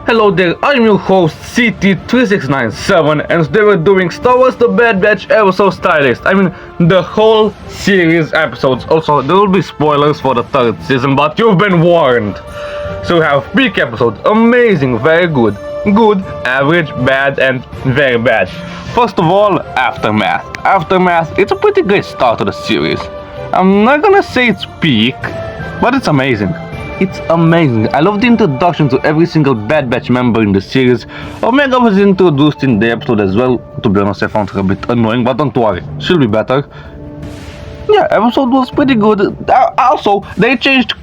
Hello there, I'm your host CT3697 and today we're doing Star Wars The Bad Batch episode stylist. I mean the whole series episodes. Also there will be spoilers for the third season, but you've been warned. So we have peak episodes, amazing, very good, good, average, bad and very bad. First of all, Aftermath. Aftermath, it's a pretty great start to the series. I'm not gonna say it's peak, but it's amazing. It's amazing. I love the introduction to every single Bad Batch member in the series. Omega was introduced in the episode as well. To be honest, I found her a bit annoying, but don't worry, she'll be better. Yeah, episode was pretty good. Also, they changed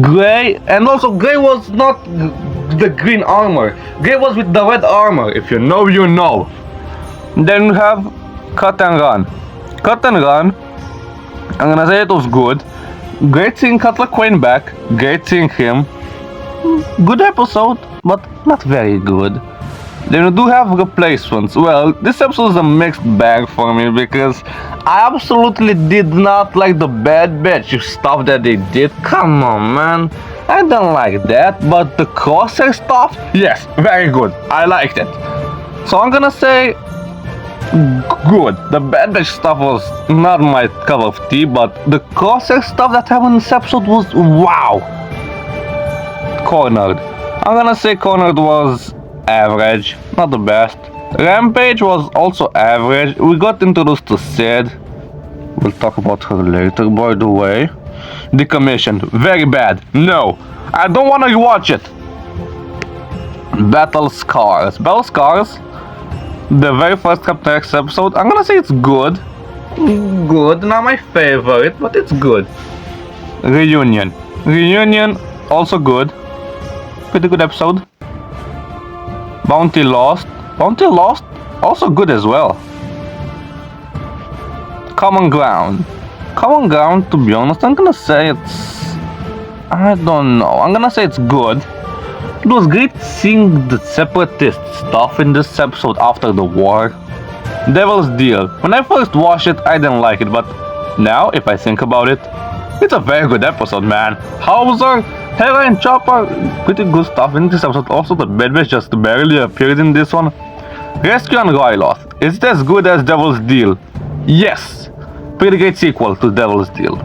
Grey, and also Grey was not the green armor. Grey was with the red armor. If you know, you know. Then we have Cut and Run. Cut and Run, I'm gonna say it was good. Great seeing Cutler Quain back, great seeing him. Good episode, but not very good. Then we do have replacements. Well, this episode is a mixed bag for me because I absolutely did not like the Bad Batch stuff that they did. Come on, man. I don't like that, but the Crosshair stuff, yes, very good. I liked it. So I'm gonna say good. The Bad Batch stuff was not my cup of tea, but the Crosshair stuff that happened in this episode was wow. Cornered. I'm gonna say Cornered was average, not the best. Rampage was also average. We got introduced to Sid. We'll talk about her later, by the way. Decommissioned. Very bad. No. I don't wanna rewatch it. Battle Scars. Battle Scars, the very first Captain X episode, I'm gonna say it's good. Good, not my favorite, but it's good. Reunion. Reunion, also good. Pretty good episode. Bounty Lost. Bounty Lost, also good as well. Common Ground. Common Ground, to be honest, I'm gonna say it's... I don't know. I'm gonna say it's good. It was great seeing the separatist stuff in this episode after the war. Devil's Deal. When I first watched it, I didn't like it, but now, if I think about it, it's a very good episode, man. Hauser, Hera and Chopper, pretty good stuff in this episode. Also, the Bad Batch just barely appeared in this one. Rescue on Ryloth. Is it as good as Devil's Deal? Yes. Pretty great sequel to Devil's Deal.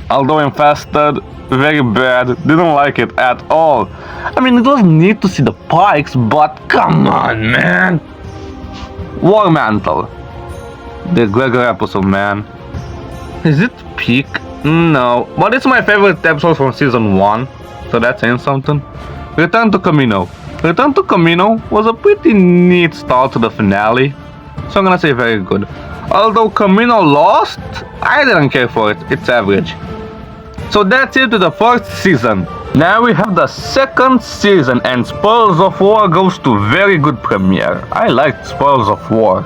Although Infested, very bad, didn't like it at all. I mean, it was neat to see the Pikes, but come on, man. War Mantle. The Gregor episode, man. Is it peak? No, but it's my favorite episode from season 1, so that's saying something. Return to Kamino. Return to Kamino was a pretty neat start to the finale, so I'm gonna say very good. Although Kamino lost, I didn't care for it, it's average. So that's it with the first season. Now we have the second season and Spoils of War goes to very good premiere. I liked Spoils of War.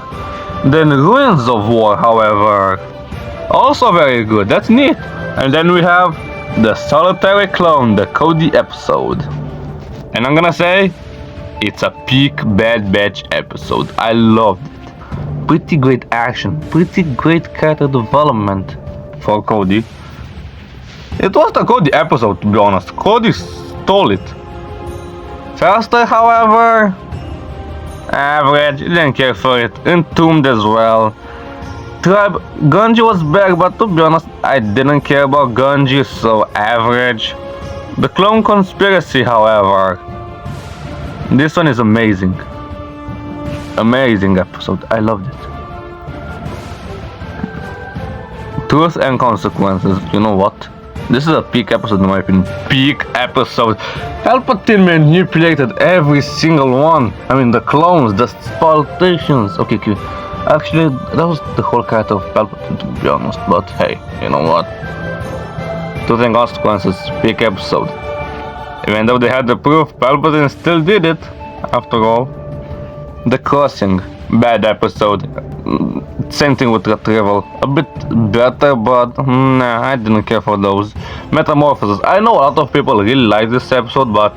Then Ruins of War, however, also very good, that's neat. And then we have the Solitary Clone, the Cody episode. And I'm gonna say, it's a peak Bad Batch episode. I loved it. Pretty great action, pretty great character development for Cody. It was the Cody episode, to be honest. Cody stole it. Faster, however, average, didn't care for it. Entombed as well. Tribe, Gunji was back, but to be honest, I didn't care about Gunji, so average. The Clone Conspiracy, however, this one is amazing. Amazing episode, I loved it. Truth and Consequences, you know what? This is a peak episode in my opinion. Peak episode. Palpatine manipulated every single one. I mean the clones, the politicians. Okay. Actually, that was the whole character of Palpatine, to be honest. But hey, you know what? Truth and Consequences, peak episode. Even though they had the proof, Palpatine still did it. After all. The Crossing, bad episode. Same thing with Retrieval. A bit better, but nah, I didn't care for those. Metamorphosis. I know a lot of people really like this episode, but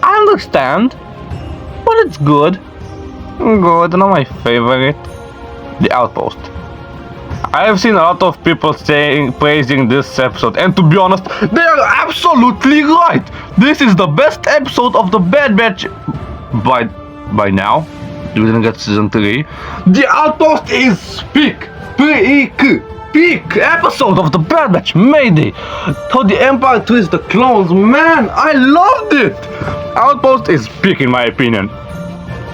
I understand. But it's good. Good, not my favorite. The Outpost. I have seen a lot of people praising this episode, and to be honest, they are absolutely right. This is the best episode of the Bad Batch by now. We didn't get season 3. The Outpost is peak episode of the Bad Batch. Mayday. How the Empire twists the clones, man, I loved it. Outpost is peak in my opinion.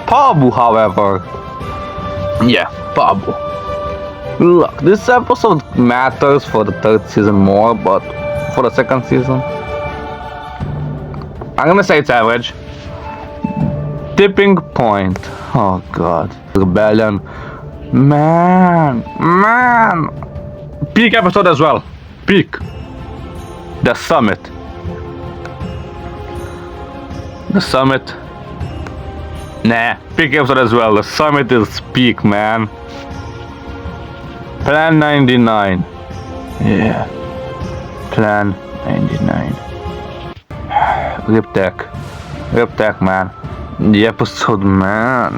Pabu, however, yeah, Pabu. Look, this episode matters for the third season more, but for the second season, I'm gonna say it's average. Tipping point. Oh god. Rebellion. Man. Peak episode as well. Peak. The Summit. Nah, peak episode as well. The Summit is peak, man. Plan 99. Yeah. Plan 99. Rip Tech, man. The episode, man.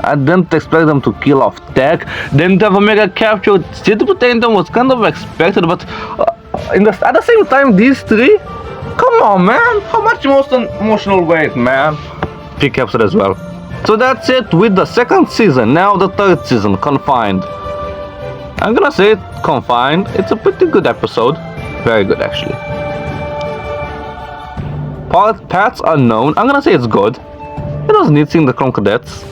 I didn't expect them to kill off Tech. Didn't have Omega captured. City Potentium was kind of expected, but at the same time, these three? Come on, man. How much emotional weight, man. Peak episode as well. So that's it with the second season. Now the third season, Confined. I'm gonna say it, Confined. It's a pretty good episode. Very good, actually. Paths Unknown. I'm gonna say it's good. It was neat seeing the Clone Cadets.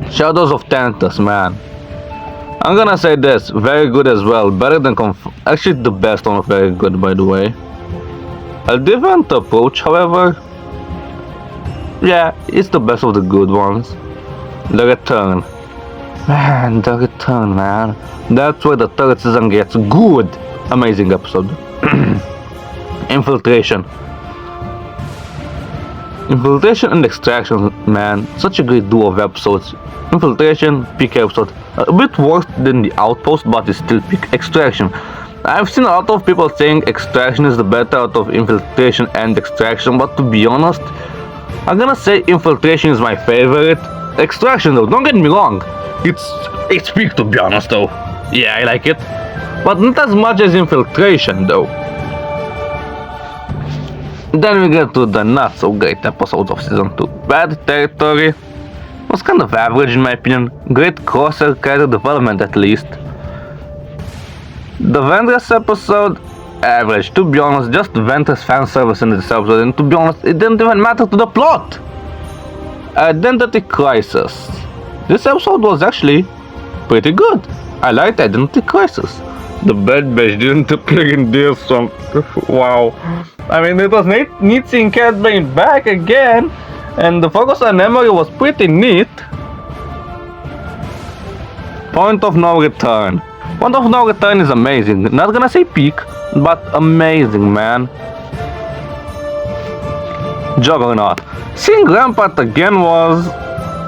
Shadows of Tantus, man. I'm gonna say this, very good as well. Better than actually the best one of very good, by the way. A different approach, however. Yeah, it's the best of the good ones. The Return. Man, The Return, man. That's where the third season gets good. Amazing episode. Infiltration and Extraction, man. Such a great duo of episodes. Infiltration, peak episode. A bit worse than the Outpost, but it's still peak. Extraction. I've seen a lot of people saying Extraction is the better out of Infiltration and Extraction, but to be honest, I'm gonna say Infiltration is my favorite. Extraction though, don't get me wrong. It's peak, to be honest though. Yeah, I like it. But not as much as Infiltration though. Then we get to the not so great episodes of season 2. Bad Territory was kind of average in my opinion. Great Crosshair character development at least. The Ventress episode, average. To be honest, just Ventress fan service in this episode, and to be honest, it didn't even matter to the plot. Identity Crisis. This episode was actually pretty good. I liked Identity Crisis. The Bad Batch didn't appear in this one. Wow. I mean, it was neat seeing Cad Bane back again, and the focus on Emery was pretty neat. Point of No Return. Point of No Return is amazing. Not gonna say peak, but amazing, man. Juggernaut. Seeing Rampart again was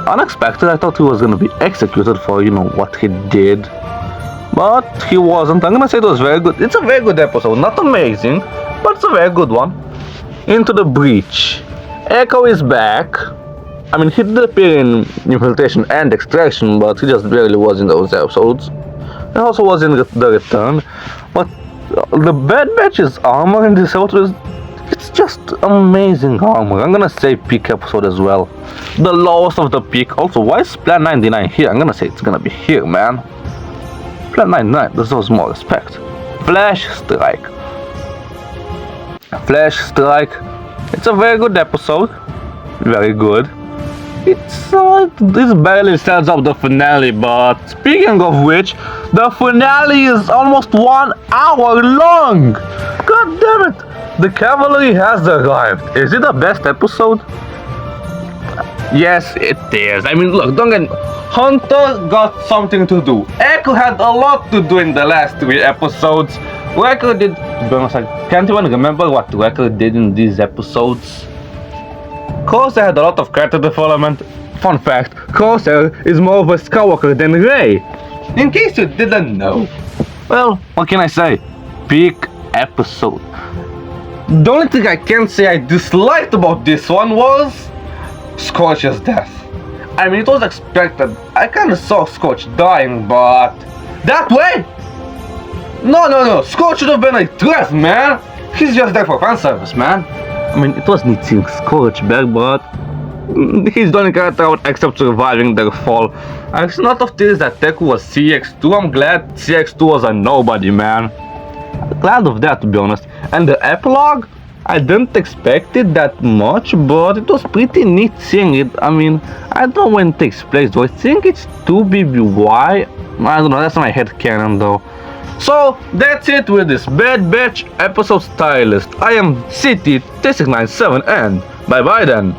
unexpected. I thought he was gonna be executed for, what he did. But he wasn't. I'm gonna say it was very good. It's a very good episode. Not amazing, but it's a very good one. Into the Breach. Echo is back. I mean, he did appear in Infiltration and Extraction, but he just barely was in those episodes. He also was in The Return. But the Bad Batch's armor in this episode, it's just amazing armor. I'm gonna say peak episode as well. The lowest of the peak. Also, why is Plan 99 here? I'm gonna say it's gonna be here, man. Plan 99 deserves more respect. Flash Strike. It's a very good episode. Very good. This barely stands up the finale, but speaking of which, the finale is almost 1 hour long. God damn it! The cavalry has arrived. Is it the best episode? Yes, it is. I mean, look, don't get... Hunter got something to do. Echo had a lot to do in the last 3 episodes. Wrecker did... To be honest, I can't even remember what Wrecker did in these episodes. Crosshair had a lot of character development. Fun fact, Crosshair is more of a Skywalker than Rey. In case you didn't know. Well, what can I say? Peak episode. The only thing I can say I disliked about this one was Scorch's death. I mean, it was expected. I kinda saw Scorch dying, but That way? No. Scourge should have been addressed, man. He's just there for fan service, man. I mean, it was neat seeing Scourge back, but he's the only character out except surviving their fall. It's not of this that Deku was CX2. I'm glad CX2 was a nobody, man. Glad of that, to be honest. And the epilogue? I didn't expect it that much, but it was pretty neat seeing it. I mean, I don't know when it takes place, though. I think it's 2BBY. I don't know, that's my headcanon, though. So, that's it with this Bad Batch episode stylist. I am CT3697 and bye bye then.